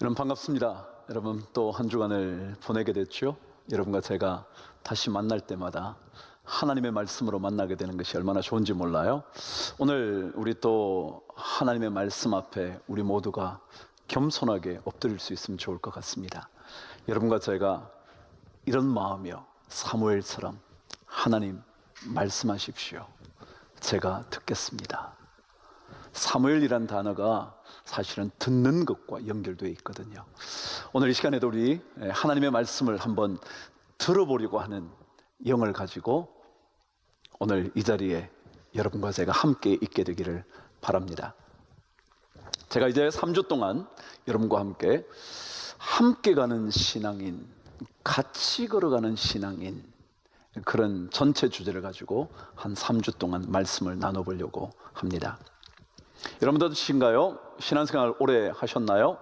여러분 반갑습니다. 여러분 또 한 주간을 보내게 됐죠. 여러분과 제가 다시 만날 때마다 하나님의 말씀으로 만나게 되는 것이 얼마나 좋은지 몰라요. 오늘 우리 또 하나님의 말씀 앞에 우리 모두가 겸손하게 엎드릴 수 있으면 좋을 것 같습니다. 여러분과 제가 이런 마음이요, 사무엘처럼 하나님 말씀하십시오, 제가 듣겠습니다. 사무엘이란 단어가 사실은 듣는 것과 연결되어 있거든요. 오늘 이 시간에도 우리 하나님의 말씀을 한번 들어보려고 하는 영을 가지고 오늘 이 자리에 여러분과 제가 함께 있게 되기를 바랍니다. 제가 이제 3주 동안 여러분과 함께 가는 신앙인, 같이 걸어가는 신앙인, 그런 전체 주제를 가지고 한 3주 동안 말씀을 나눠보려고 합니다. 여러분도 어떠신가요? 신앙생활 오래 하셨나요?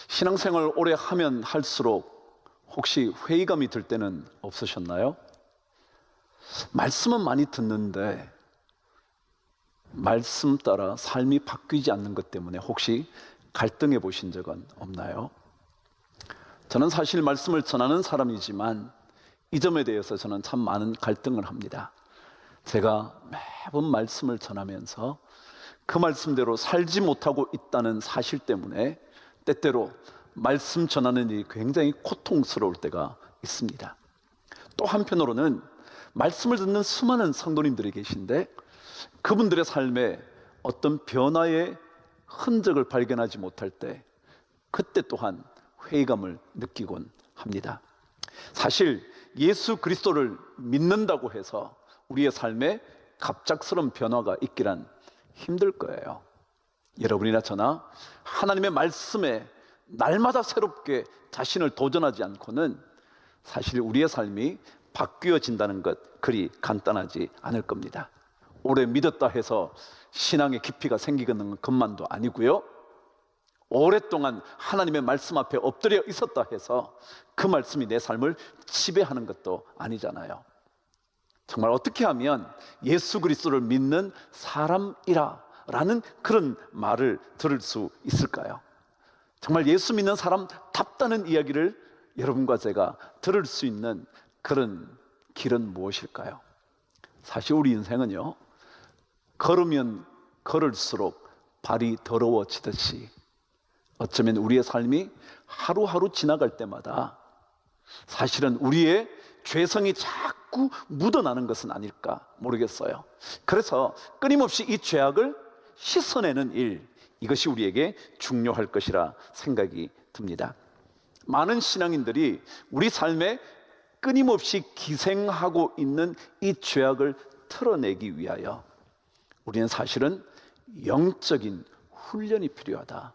신앙생활 오래 하면 할수록 혹시 회의감이 들 때는 없으셨나요? 말씀은 많이 듣는데 말씀 따라 삶이 바뀌지 않는 것 때문에 혹시 갈등해 보신 적은 없나요? 저는 사실 말씀을 전하는 사람이지만 이 점에 대해서 저는 참 많은 갈등을 합니다. 제가 매번 말씀을 전하면서 그 말씀대로 살지 못하고 있다는 사실 때문에 때때로 말씀 전하는 일이 굉장히 고통스러울 때가 있습니다. 또 한편으로는 말씀을 듣는 수많은 성도님들이 계신데 그분들의 삶에 어떤 변화의 흔적을 발견하지 못할 때 그때 또한 회의감을 느끼곤 합니다. 사실 예수 그리스도를 믿는다고 해서 우리의 삶에 갑작스러운 변화가 있기란 힘들 거예요. 여러분이나 저나 하나님의 말씀에 날마다 새롭게 자신을 도전하지 않고는 사실 우리의 삶이 바뀌어진다는 것 그리 간단하지 않을 겁니다. 오래 믿었다 해서 신앙의 깊이가 생기는 것만도 아니고요, 오랫동안 하나님의 말씀 앞에 엎드려 있었다 해서 그 말씀이 내 삶을 지배하는 것도 아니잖아요. 정말 어떻게 하면 예수 그리스도를 믿는 사람이라 라는 그런 말을 들을 수 있을까요? 정말 예수 믿는 사람답다는 이야기를 여러분과 제가 들을 수 있는 그런 길은 무엇일까요? 사실 우리 인생은요, 걸으면 걸을수록 발이 더러워지듯이 어쩌면 우리의 삶이 하루하루 지나갈 때마다 사실은 우리의 죄성이 자꾸 묻어나는 것은 아닐까 모르겠어요. 그래서 끊임없이 이 죄악을 씻어내는 일, 이것이 우리에게 중요할 것이라 생각이 듭니다. 많은 신앙인들이 우리 삶에 끊임없이 기생하고 있는 이 죄악을 털어내기 위하여 우리는 사실은 영적인 훈련이 필요하다,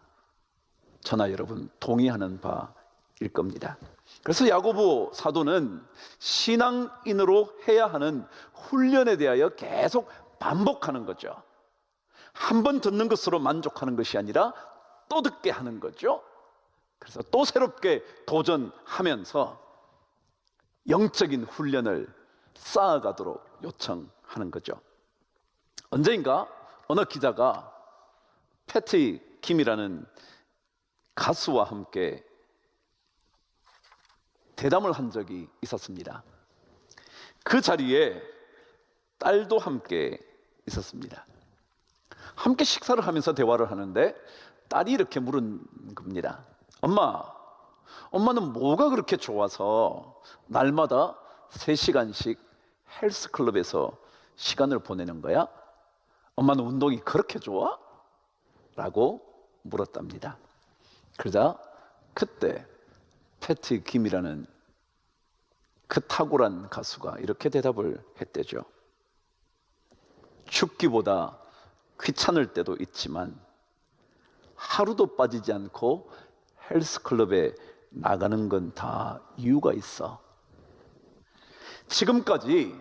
저나 여러분 동의하는 바일 겁니다. 그래서 야고보 사도는 신앙인으로 해야 하는 훈련에 대하여 계속 반복하는 거죠. 한 번 듣는 것으로 만족하는 것이 아니라 또 듣게 하는 거죠. 그래서 또 새롭게 도전하면서 영적인 훈련을 쌓아가도록 요청하는 거죠. 언젠가 어느 기자가 패티 김이라는 가수와 함께 대담을 한 적이 있었습니다. 그 자리에 딸도 함께 있었습니다. 함께 식사를 하면서 대화를 하는데 딸이 이렇게 물은 겁니다. 엄마는 뭐가 그렇게 좋아서 날마다 3시간씩 헬스클럽에서 시간을 보내는 거야? 엄마는 운동이 그렇게 좋아? 라고 물었답니다. 그러자 그때 패티 김이라는 그 탁월한 가수가 이렇게 대답을 했대죠. 죽기보다 귀찮을 때도 있지만 하루도 빠지지 않고 헬스클럽에 나가는 건 다 이유가 있어. 지금까지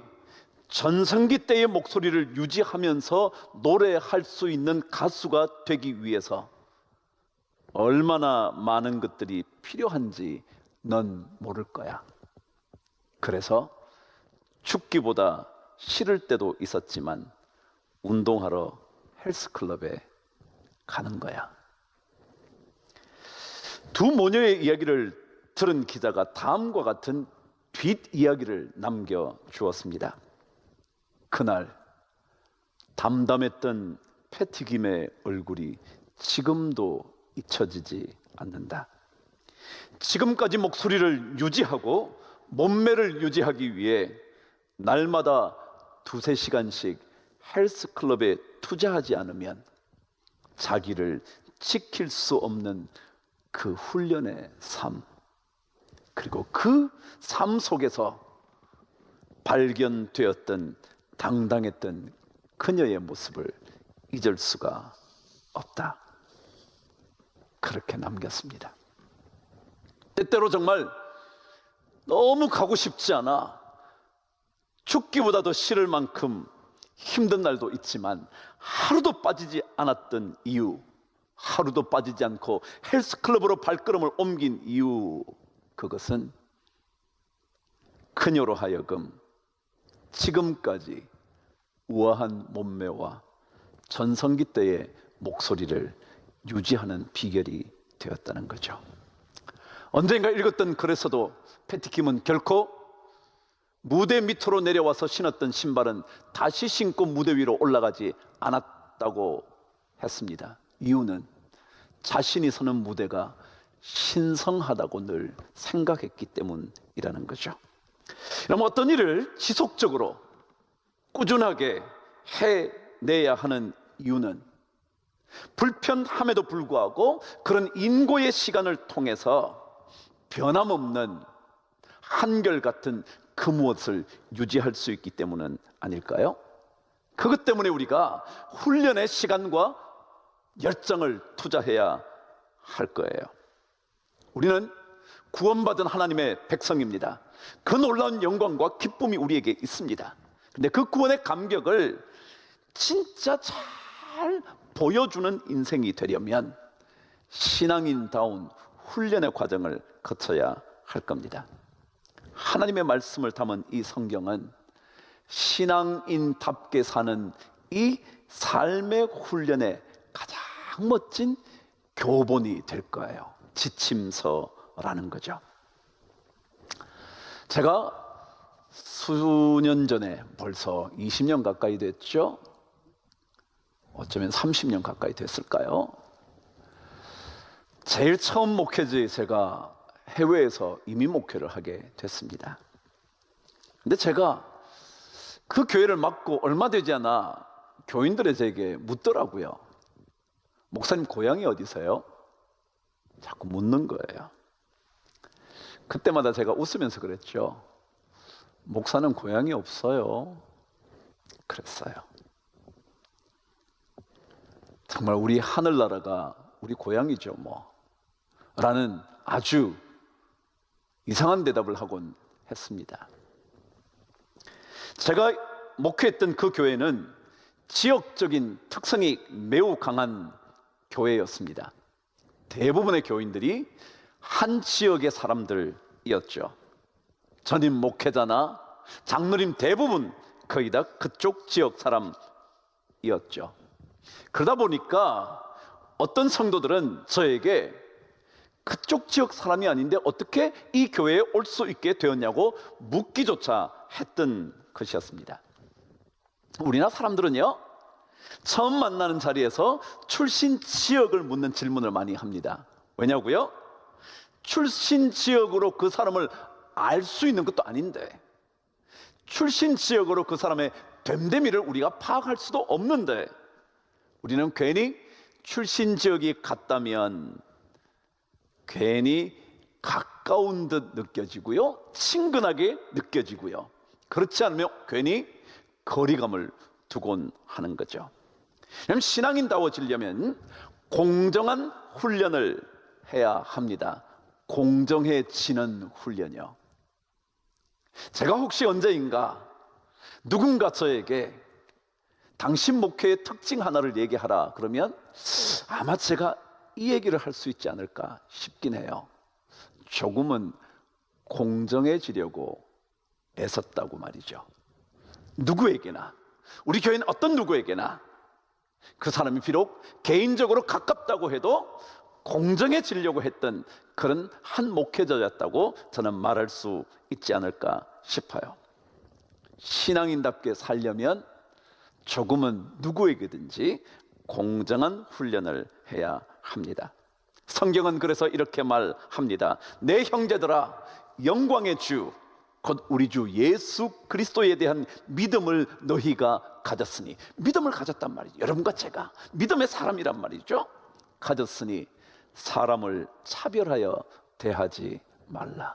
전성기 때의 목소리를 유지하면서 노래할 수 있는 가수가 되기 위해서 얼마나 많은 것들이 필요한지 넌 모를 거야. 그래서 죽기보다 싫을 때도 있었지만 운동하러 헬스클럽에 가는 거야. 두 모녀의 이야기를 들은 기자가 다음과 같은 뒷이야기를 남겨주었습니다. 그날 담담했던 패티김의 얼굴이 지금도 잊혀지지 않는다. 지금까지 목소리를 유지하고 몸매를 유지하기 위해 날마다 2~3시간씩 헬스클럽에 투자하지 않으면 자기를 지킬 수 없는 그 훈련의 삶, 그리고 그 삶 속에서 발견되었던 당당했던 그녀의 모습을 잊을 수가 없다. 그렇게 남겼습니다. 때때로 정말 너무 가고 싶지 않아 죽기보다 더 싫을 만큼 힘든 날도 있지만 하루도 빠지지 않았던 이유, 하루도 빠지지 않고 헬스클럽으로 발걸음을 옮긴 이유, 그것은 그녀로 하여금 지금까지 우아한 몸매와 전성기 때의 목소리를 유지하는 비결이 되었다는 거죠. 언젠가 읽었던 글에서도 패티킴은 결코 무대 밑으로 내려와서 신었던 신발은 다시 신고 무대 위로 올라가지 않았다고 했습니다. 이유는 자신이 서는 무대가 신성하다고 늘 생각했기 때문이라는 거죠. 그럼 어떤 일을 지속적으로 꾸준하게 해내야 하는 이유는 불편함에도 불구하고 그런 인고의 시간을 통해서 변함없는 한결같은 그 무엇을 유지할 수 있기 때문은 아닐까요? 그것 때문에 우리가 훈련의 시간과 열정을 투자해야 할 거예요. 우리는 구원받은 하나님의 백성입니다. 그 놀라운 영광과 기쁨이 우리에게 있습니다. 근데 그 구원의 감격을 진짜 잘 보여주는 인생이 되려면 신앙인다운 훈련의 과정을 거쳐야 할 겁니다. 하나님의 말씀을 담은 이 성경은 신앙인답게 사는 이 삶의 훈련의 가장 멋진 교본이 될 거예요. 지침서라는 거죠. 제가 수년 전에, 벌써 20년 가까이 됐죠? 어쩌면 30년 가까이 됐을까요? 제일 처음 목회지에 제가 해외에서 이민 목회를 하게 됐습니다. 근데 제가 그 교회를 맡고 얼마 되지 않아 교인들이 제게 묻더라고요. 목사님 고향이 어디세요? 자꾸 묻는 거예요. 그때마다 제가 웃으면서 그랬죠. 목사는 고향이 없어요. 그랬어요. 정말 우리 하늘나라가 우리 고향이죠 뭐 라는 아주 이상한 대답을 하곤 했습니다. 제가 목회했던 그 교회는 지역적인 특성이 매우 강한 교회였습니다. 대부분의 교인들이 한 지역의 사람들이었죠. 전임 목회자나 장로님 대부분 거의 다 그쪽 지역 사람이었죠. 그러다 보니까 어떤 성도들은 저에게 그쪽 지역 사람이 아닌데 어떻게 이 교회에 올 수 있게 되었냐고 묻기조차 했던 것이었습니다. 우리나라 사람들은요, 처음 만나는 자리에서 출신 지역을 묻는 질문을 많이 합니다. 왜냐고요? 출신 지역으로 그 사람을 알 수 있는 것도 아닌데, 출신 지역으로 그 사람의 됨됨이를 우리가 파악할 수도 없는데, 우리는 괜히 출신 지역이 같다면 괜히 가까운 듯 느껴지고요, 친근하게 느껴지고요, 그렇지 않으면 괜히 거리감을 두곤 하는 거죠. 그럼 신앙인다워지려면 공정한 훈련을 해야 합니다. 공정해지는 훈련이요. 제가 혹시 언제인가 누군가 저에게 당신 목회의 특징 하나를 얘기하라 그러면 아마 제가 이 얘기를 할 수 있지 않을까 싶긴 해요. 조금은 공정해지려고 애썼다고 말이죠. 누구에게나, 우리 교회는 어떤 누구에게나 그 사람이 비록 개인적으로 가깝다고 해도 공정해지려고 했던 그런 한 목회자였다고 저는 말할 수 있지 않을까 싶어요. 신앙인답게 살려면 조금은 누구에게든지 공정한 훈련을 해야 합니다. 성경은 그래서 이렇게 말합니다. 내 형제들아, 영광의 주 곧 우리 주 예수 그리스도에 대한 믿음을 너희가 가졌으니, 믿음을 가졌단 말이죠. 여러분과 제가 믿음의 사람이란 말이죠. 가졌으니 사람을 차별하여 대하지 말라.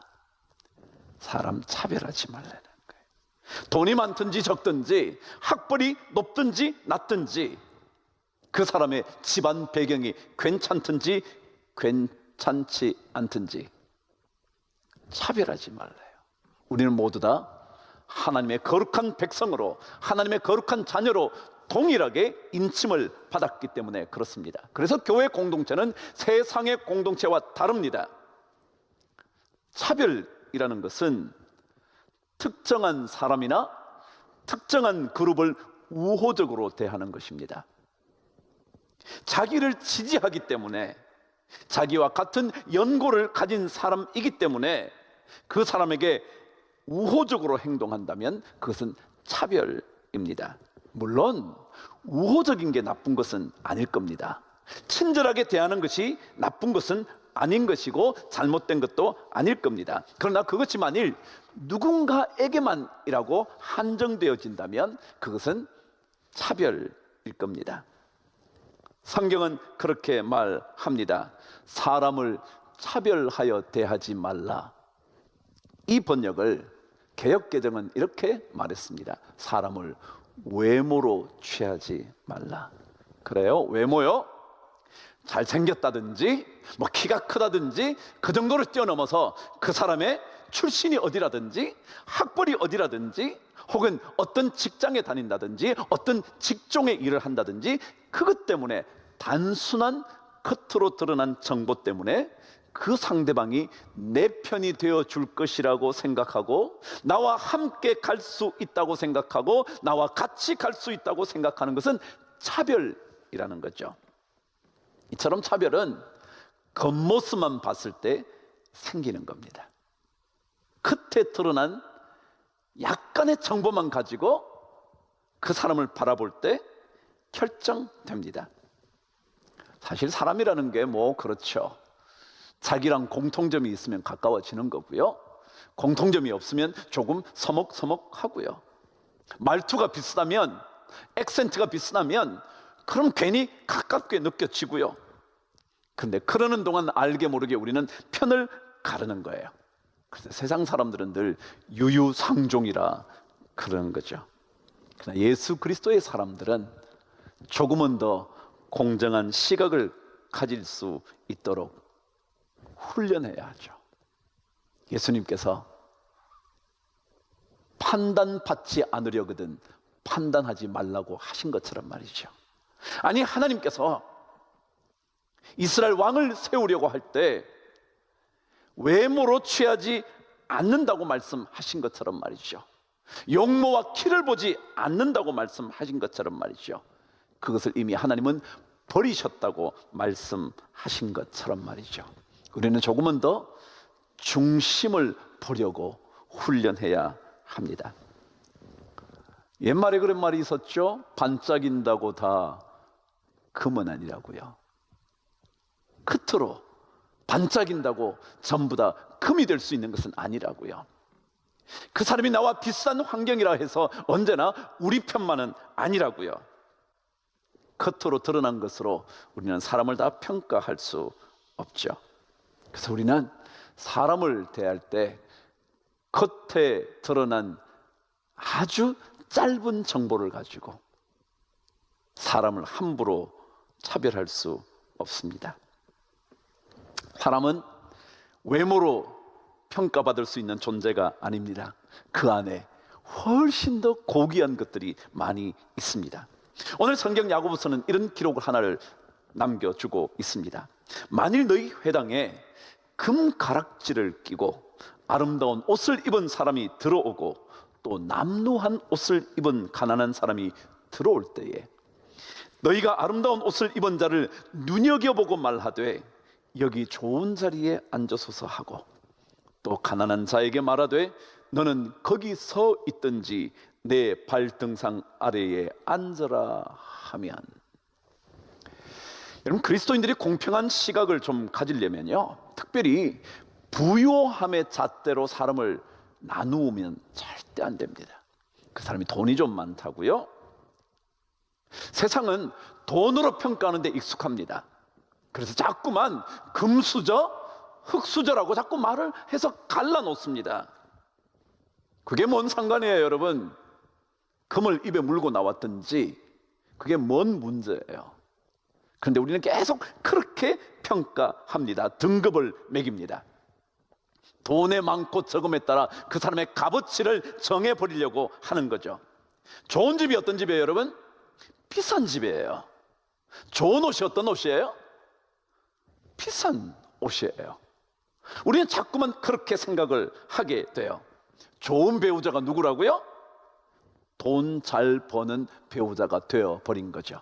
사람 차별하지 말라는 거예요. 돈이 많든지 적든지, 학벌이 높든지 낮든지, 그 사람의 집안 배경이 괜찮든지 괜찮지 않든지 차별하지 말래요. 우리는 모두 다 하나님의 거룩한 백성으로, 하나님의 거룩한 자녀로 동일하게 인침을 받았기 때문에 그렇습니다. 그래서 교회 공동체는 세상의 공동체와 다릅니다. 차별이라는 것은 특정한 사람이나 특정한 그룹을 우호적으로 대하는 것입니다. 자기를 지지하기 때문에, 자기와 같은 연고를 가진 사람이기 때문에 그 사람에게 우호적으로 행동한다면 그것은 차별입니다. 물론 우호적인 게 나쁜 것은 아닐 겁니다. 친절하게 대하는 것이 나쁜 것은 아닌 것이고 잘못된 것도 아닐 겁니다. 그러나 그것이 만일 누군가에게만이라고 한정되어진다면 그것은 차별일 겁니다. 성경은 그렇게 말합니다. 사람을 차별하여 대하지 말라. 이 번역을 개역개정은 이렇게 말했습니다. 사람을 외모로 취하지 말라. 그래요? 외모요? 잘생겼다든지 뭐 키가 크다든지 그 정도를 뛰어넘어서 그 사람의 출신이 어디라든지 학벌이 어디라든지 혹은 어떤 직장에 다닌다든지 어떤 직종의 일을 한다든지 그것 때문에, 단순한 겉으로 드러난 정보 때문에 그 상대방이 내 편이 되어 줄 것이라고 생각하고, 나와 함께 갈 수 있다고 생각하고, 나와 같이 갈 수 있다고 생각하는 것은 차별이라는 거죠. 이처럼 차별은 겉모습만 봤을 때 생기는 겁니다. 겉에 드러난 약간의 정보만 가지고 그 사람을 바라볼 때 결정됩니다. 사실 사람이라는 게 그렇죠. 자기랑 공통점이 있으면 가까워지는 거고요, 공통점이 없으면 조금 서먹서먹하고요. 말투가 비슷하면, 액센트가 비슷하면 그럼 괜히 가깝게 느껴지고요. 근데 그러는 동안 알게 모르게 우리는 편을 가르는 거예요. 그래서 세상 사람들은 늘 유유상종이라 그러는 거죠. 그러나 예수 그리스도의 사람들은 조금은 더 공정한 시각을 가질 수 있도록 훈련해야 하죠. 예수님께서 판단받지 않으려거든 판단하지 말라고 하신 것처럼 말이죠. 아니, 하나님께서 이스라엘 왕을 세우려고 할 때 외모로 취하지 않는다고 말씀하신 것처럼 말이죠. 용모와 키를 보지 않는다고 말씀하신 것처럼 말이죠. 그것을 이미 하나님은 버리셨다고 말씀하신 것처럼 말이죠. 우리는 조금은 더 중심을 보려고 훈련해야 합니다. 옛말에 그런 말이 있었죠. 반짝인다고 다 금은 아니라고요. 겉으로 반짝인다고 전부 다 금이 될 수 있는 것은 아니라고요. 그 사람이 나와 비슷한 환경이라 해서 언제나 우리 편만은 아니라고요. 겉으로 드러난 것으로 우리는 사람을 다 평가할 수 없죠. 그래서 우리는 사람을 대할 때 겉에 드러난 아주 짧은 정보를 가지고 사람을 함부로 차별할 수 없습니다. 사람은 외모로 평가받을 수 있는 존재가 아닙니다. 그 안에 훨씬 더 고귀한 것들이 많이 있습니다. 오늘 성경 야고보서는 이런 기록을 하나를 남겨주고 있습니다. 만일 너희 회당에 금가락지를 끼고 아름다운 옷을 입은 사람이 들어오고 또 남루한 옷을 입은 가난한 사람이 들어올 때에 너희가 아름다운 옷을 입은 자를 눈여겨보고 말하되 여기 좋은 자리에 앉아서서 하고, 또 가난한 자에게 말하되 너는 거기 서 있든지 내 발등상 아래에 앉으라 하면. 여러분, 그리스도인들이 공평한 시각을 좀 가지려면요, 특별히 부요함의 잣대로 사람을 나누면 절대 안 됩니다. 그 사람이 돈이 좀 많다고요? 세상은 돈으로 평가하는 데 익숙합니다. 그래서 자꾸만 금수저, 흙수저라고 자꾸 말을 해서 갈라놓습니다. 그게 뭔 상관이에요, 여러분? 금을 입에 물고 나왔든지 그게 뭔 문제예요? 그런데 우리는 계속 그렇게 평가합니다. 등급을 매깁니다. 돈의 많고 적음에 따라 그 사람의 값어치를 정해버리려고 하는 거죠. 좋은 집이 어떤 집이에요, 여러분? 비싼 집이에요. 좋은 옷이 어떤 옷이에요? 비싼 옷이에요. 우리는 자꾸만 그렇게 생각을 하게 돼요. 좋은 배우자가 누구라고요? 돈 잘 버는 배우자가 되어버린 거죠.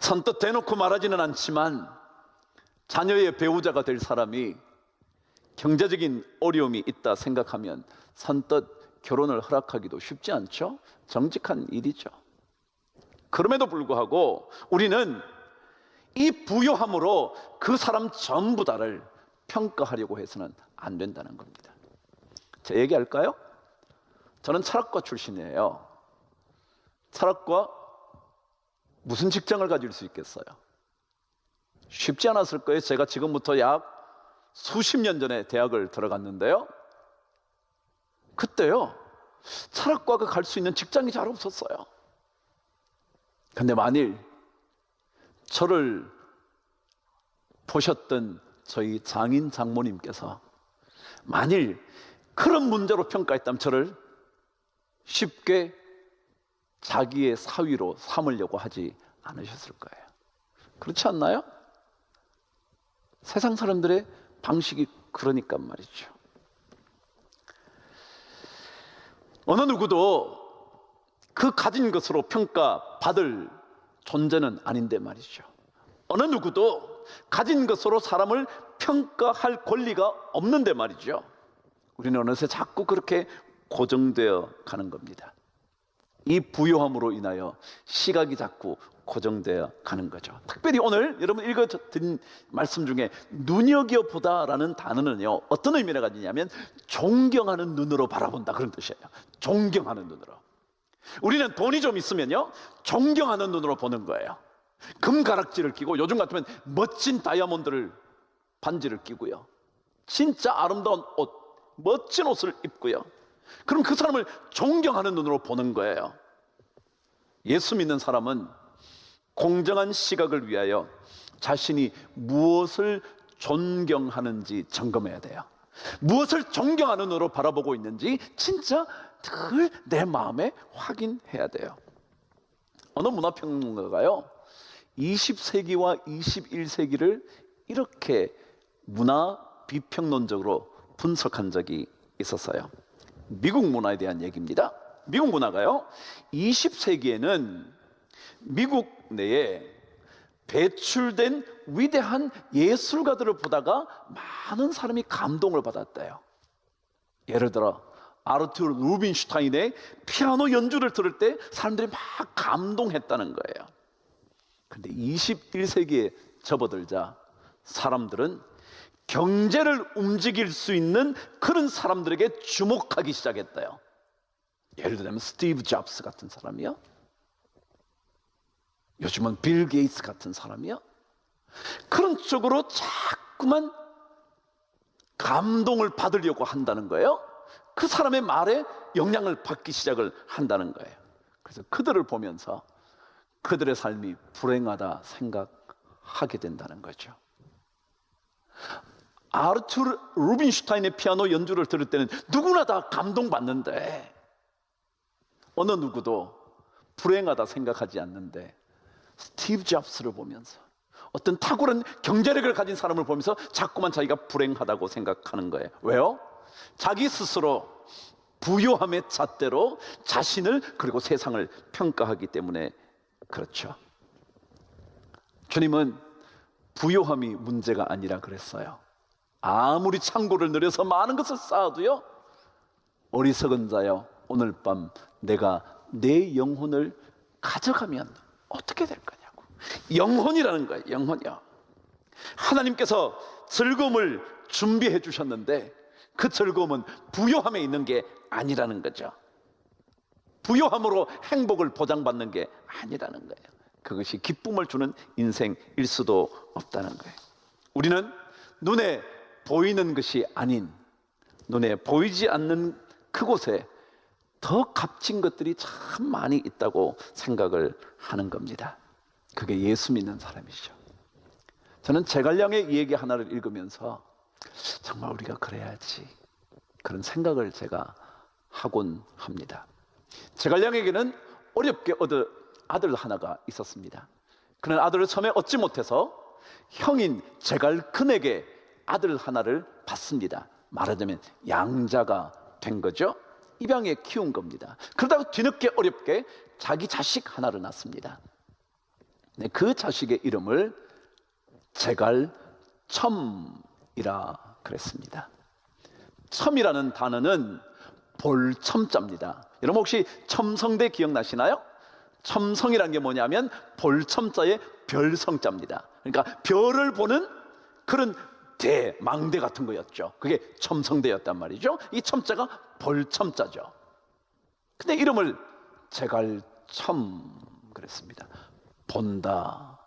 선뜻 대놓고 말하지는 않지만 자녀의 배우자가 될 사람이 경제적인 어려움이 있다 생각하면 선뜻 결혼을 허락하기도 쉽지 않죠? 정직한 일이죠. 그럼에도 불구하고 우리는 이 부요함으로 그 사람 전부 다를 평가하려고 해서는 안 된다는 겁니다. 제 얘기할까요? 저는 철학과 출신이에요. 철학과 무슨 직장을 가질 수 있겠어요? 쉽지 않았을 거예요. 제가 지금부터 약 수십 년 전에 대학을 들어갔는데요, 그때요 철학과가 갈 수 있는 직장이 잘 없었어요. 근데 만일 저를 보셨던 저희 장인 장모님께서 만일 그런 문제로 평가했다면 저를 쉽게 자기의 사위로 삼으려고 하지 않으셨을 거예요. 그렇지 않나요? 세상 사람들의 방식이 그러니까 말이죠. 어느 누구도 그 가진 것으로 평가받을 존재는 아닌데 말이죠. 어느 누구도 가진 것으로 사람을 평가할 권리가 없는데 말이죠. 우리는 어느새 자꾸 그렇게 고정되어 가는 겁니다. 이 부요함으로 인하여 시각이 자꾸 고정되어 가는 거죠. 특별히 오늘 여러분 읽어드린 말씀 중에 눈여겨보다라는 단어는요, 어떤 의미를 가지냐면 존경하는 눈으로 바라본다, 그런 뜻이에요. 존경하는 눈으로. 우리는 돈이 좀 있으면요 존경하는 눈으로 보는 거예요. 금가락지를 끼고 요즘 같으면 멋진 다이아몬드를 반지를 끼고요, 진짜 아름다운 옷, 멋진 옷을 입고요, 그럼 그 사람을 존경하는 눈으로 보는 거예요. 예수 믿는 사람은 공정한 시각을 위하여 자신이 무엇을 존경하는지 점검해야 돼요. 무엇을 존경하는 눈으로 바라보고 있는지 진짜 늘 내 마음에 확인해야 돼요. 어느 문화평론가가요 20세기와 21세기를 이렇게 문화 비평론적으로 분석한 적이 있었어요. 미국 문화에 대한 얘기입니다. 미국 문화가요 20세기에는 미국 내에 배출된 위대한 예술가들을 보다가 많은 사람이 감동을 받았대요. 예를 들어 아르투르 루빈슈타인의 피아노 연주를 들을 때 사람들이 막 감동했다는 거예요. 그런데 21세기에 접어들자 사람들은 경제를 움직일 수 있는 그런 사람들에게 주목하기 시작했대요. 예를 들면 스티브 잡스 같은 사람이요, 요즘은 빌 게이츠 같은 사람이요, 그런 쪽으로 자꾸만 감동을 받으려고 한다는 거예요. 그 사람의 말에 영향을 받기 시작을 한다는 거예요. 그래서 그들을 보면서 그들의 삶이 불행하다 생각하게 된다는 거죠. 아르투르 루빈슈타인의 피아노 연주를 들을 때는 누구나 다 감동받는데 어느 누구도 불행하다 생각하지 않는데 스티브 잡스를 보면서, 어떤 탁월한 경제력을 가진 사람을 보면서 자꾸만 자기가 불행하다고 생각하는 거예요. 왜요? 자기 스스로 부요함의 잣대로 자신을 그리고 세상을 평가하기 때문에 그렇죠. 주님은 부요함이 문제가 아니라 그랬어요. 아무리 창고를 늘여서 많은 것을 쌓아도요, 어리석은 자여, 오늘 밤 내가 내 영혼을 가져가면 어떻게 될 거냐고. 영혼이라는 거예요. 영혼이요. 하나님께서 즐거움을 준비해 주셨는데 그 즐거움은 부요함에 있는 게 아니라는 거죠. 부요함으로 행복을 보장받는 게 아니라는 거예요. 그것이 기쁨을 주는 인생일 수도 없다는 거예요. 우리는 눈에 보이는 것이 아닌 눈에 보이지 않는 그곳에 더 값진 것들이 참 많이 있다고 생각을 하는 겁니다. 그게 예수 믿는 사람이죠. 저는 제갈량의 얘기 하나를 읽으면서 정말 우리가 그래야지, 그런 생각을 제가 하곤 합니다. 제갈량에게는 어렵게 얻은 아들 하나가 있었습니다. 그는 아들을 처음에 얻지 못해서 형인 제갈근에게 아들 하나를 받습니다. 말하자면 양자가 된 거죠. 입양에 키운 겁니다. 그러다가 뒤늦게 어렵게 자기 자식 하나를 낳습니다. 네, 그 자식의 이름을 제갈첨이라 그랬습니다. 첨이라는 단어는 볼첨자입니다. 여러분 혹시 첨성대 기억나시나요? 첨성이라는 게 뭐냐면 볼첨자의 별성자입니다. 그러니까 별을 보는 그런 망대 같은 거였죠. 그게 첨성대였단 말이죠. 이 첨자가 벌첨자죠. 근데 이름을 제갈첨 그랬습니다. 본다.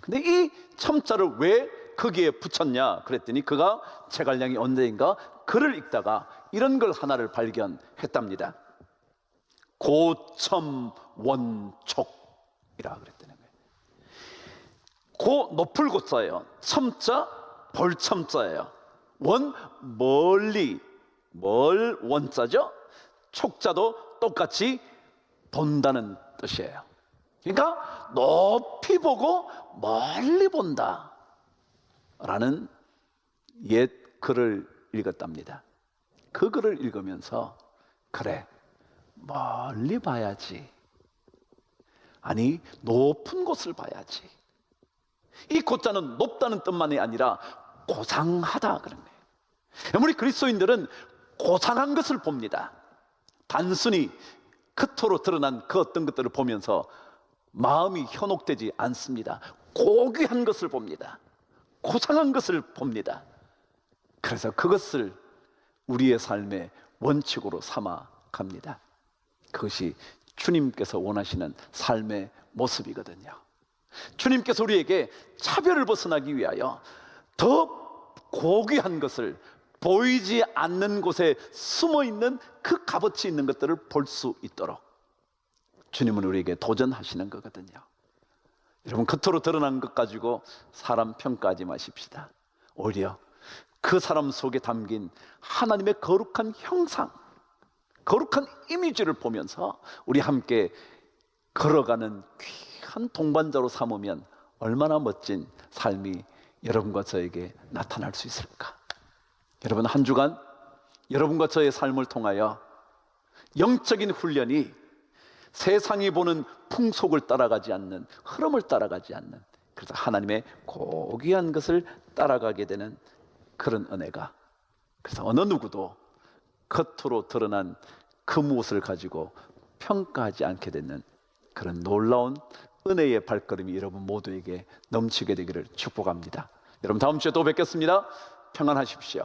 근데 이 첨자를 왜 거기에 붙였냐 그랬더니 그가 제갈량이 언제인가 글을 읽다가 이런 걸 하나를 발견했답니다. 고첨원촉이라 그랬다는 거예요. 고 높을 고자예요. 첨자 벌첨자예요. 원 멀리, 멀 원자죠. 촉자도 똑같이 본다는 뜻이에요. 그러니까 높이 보고 멀리 본다 라는 옛 글을 읽었답니다. 그 글을 읽으면서 그래, 멀리 봐야지, 아니 높은 곳을 봐야지. 이 고자는 높다는 뜻만이 아니라 고상하다 그런 거예요. 우리 그리스도인들은 고상한 것을 봅니다. 단순히 겉으로 드러난 그 어떤 것들을 보면서 마음이 현혹되지 않습니다. 고귀한 것을 봅니다. 고상한 것을 봅니다. 그래서 그것을 우리의 삶의 원칙으로 삼아 갑니다. 그것이 주님께서 원하시는 삶의 모습이거든요. 주님께서 우리에게 차별을 벗어나기 위하여 더 고귀한 것을, 보이지 않는 곳에 숨어있는 그 값어치 있는 것들을 볼 수 있도록 주님은 우리에게 도전하시는 거거든요. 여러분 겉으로 드러난 것 가지고 사람 평가하지 마십시다. 오히려 그 사람 속에 담긴 하나님의 거룩한 형상, 거룩한 이미지를 보면서 우리 함께 걸어가는 귀한 동반자로 삼으면 얼마나 멋진 삶이 여러분과 저에게 나타날 수 있을까. 여러분 한 주간 여러분과 저의 삶을 통하여 영적인 훈련이 세상이 보는 풍속을 따라가지 않는, 흐름을 따라가지 않는, 그래서 하나님의 고귀한 것을 따라가게 되는 그런 은혜가, 그래서 어느 누구도 겉으로 드러난 그 무엇을 가지고 평가하지 않게 되는 그런 놀라운 은혜의 발걸음이 여러분 모두에게 넘치게 되기를 축복합니다. 여러분 다음 주에 또 뵙겠습니다. 평안하십시오.